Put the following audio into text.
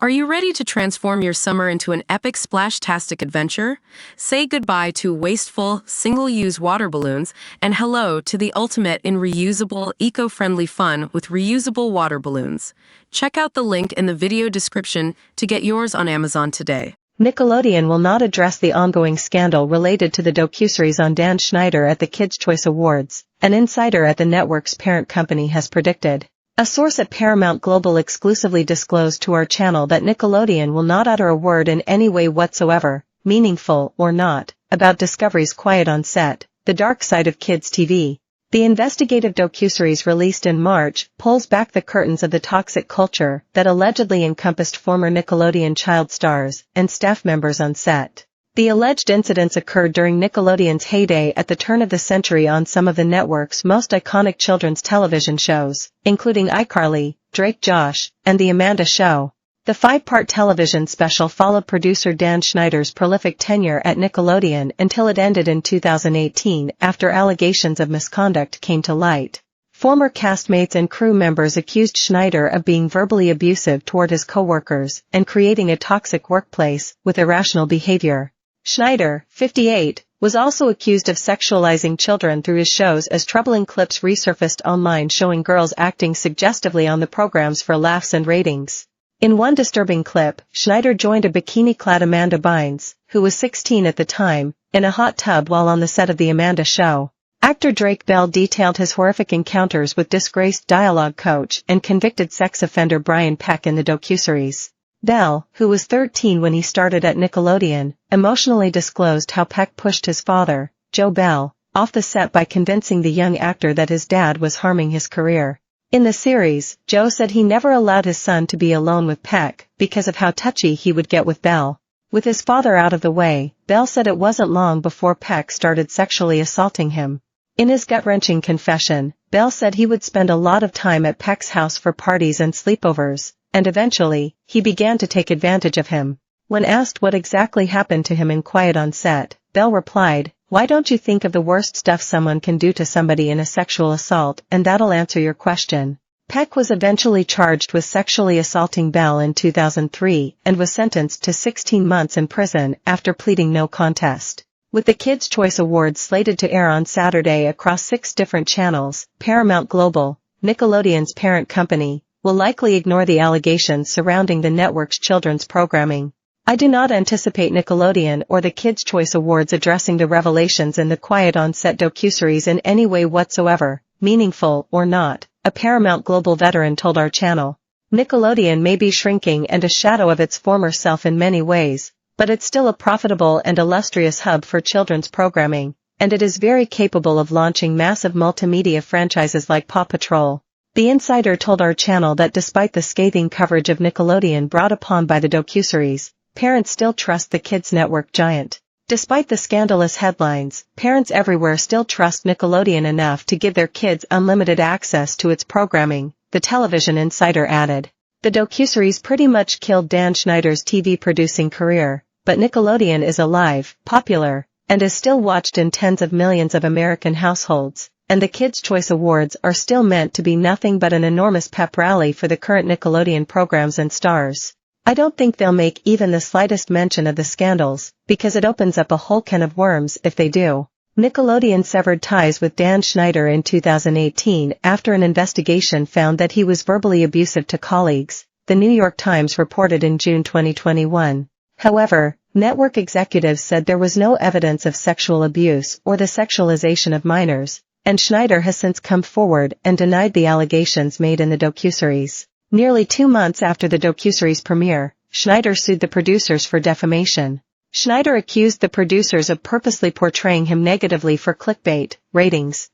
Are you ready to transform your summer into an epic splash-tastic adventure? Say goodbye to wasteful, single-use water balloons and hello to the ultimate in reusable, eco-friendly fun with reusable water balloons. Check out the link in the video description to get yours on Amazon today. Nickelodeon will not address the ongoing scandal related to the docuseries on Dan Schneider at the Kids' Choice Awards, an insider at the network's parent company has predicted. A source at Paramount Global exclusively disclosed to our channel that Nickelodeon will not utter a word in any way whatsoever, meaningful or not, about Discovery's Quiet on Set, the dark side of kids' TV. The investigative docuseries released in March pulls back the curtains of the toxic culture that allegedly encompassed former Nickelodeon child stars and staff members on set. The alleged incidents occurred during Nickelodeon's heyday at the turn of the century on some of the network's most iconic children's television shows, including iCarly, Drake Josh, and The Amanda Show. The 5-part television special followed producer Dan Schneider's prolific tenure at Nickelodeon until it ended in 2018 after allegations of misconduct came to light. Former castmates and crew members accused Schneider of being verbally abusive toward his coworkers and creating a toxic workplace with irrational behavior. Schneider, 58, was also accused of sexualizing children through his shows as troubling clips resurfaced online showing girls acting suggestively on the programs for laughs and ratings. In one disturbing clip, Schneider joined a bikini-clad Amanda Bynes, who was 16 at the time, in a hot tub while on the set of The Amanda Show. Actor Drake Bell detailed his horrific encounters with disgraced dialogue coach and convicted sex offender Brian Peck in the docuseries. Bell, who was 13 when he started at Nickelodeon, emotionally disclosed how Peck pushed his father, Joe Bell, off the set by convincing the young actor that his dad was harming his career. In the series, Joe said he never allowed his son to be alone with Peck because of how touchy he would get with Bell. With his father out of the way, Bell said it wasn't long before Peck started sexually assaulting him. In his gut-wrenching confession, Bell said he would spend a lot of time at Peck's house for parties and sleepovers, and eventually, he began to take advantage of him. When asked what exactly happened to him in Quiet on Set, Bell replied, "Why don't you think of the worst stuff someone can do to somebody in a sexual assault and that'll answer your question." Peck was eventually charged with sexually assaulting Bell in 2003 and was sentenced to 16 months in prison after pleading no contest. With the Kids' Choice Awards slated to air on Saturday across 6 different channels, Paramount Global, Nickelodeon's parent company, will likely ignore the allegations surrounding the network's children's programming. I do not anticipate Nickelodeon or the Kids' Choice Awards addressing the revelations in the Quiet on Set docuseries in any way whatsoever, meaningful or not, a Paramount Global veteran told our channel. Nickelodeon may be shrinking and a shadow of its former self in many ways, but it's still a profitable and illustrious hub for children's programming, and it is very capable of launching massive multimedia franchises like Paw Patrol. The insider told our channel that despite the scathing coverage of Nickelodeon brought upon by the docuseries, parents still trust the kids' network giant. Despite the scandalous headlines, parents everywhere still trust Nickelodeon enough to give their kids unlimited access to its programming, the television insider added. The docuseries pretty much killed Dan Schneider's TV producing career, but Nickelodeon is alive, popular, and is still watched in tens of millions of American households. And the Kids' Choice Awards are still meant to be nothing but an enormous pep rally for the current Nickelodeon programs and stars. I don't think they'll make even the slightest mention of the scandals, because it opens up a whole can of worms if they do. Nickelodeon severed ties with Dan Schneider in 2018 after an investigation found that he was verbally abusive to colleagues, The New York Times reported in June 2021. However, network executives said there was no evidence of sexual abuse or the sexualization of minors, and Schneider has since come forward and denied the allegations made in the docuseries. Nearly 2 months after the docuseries premiere, Schneider sued the producers for defamation. Schneider accused the producers of purposely portraying him negatively for clickbait, ratings,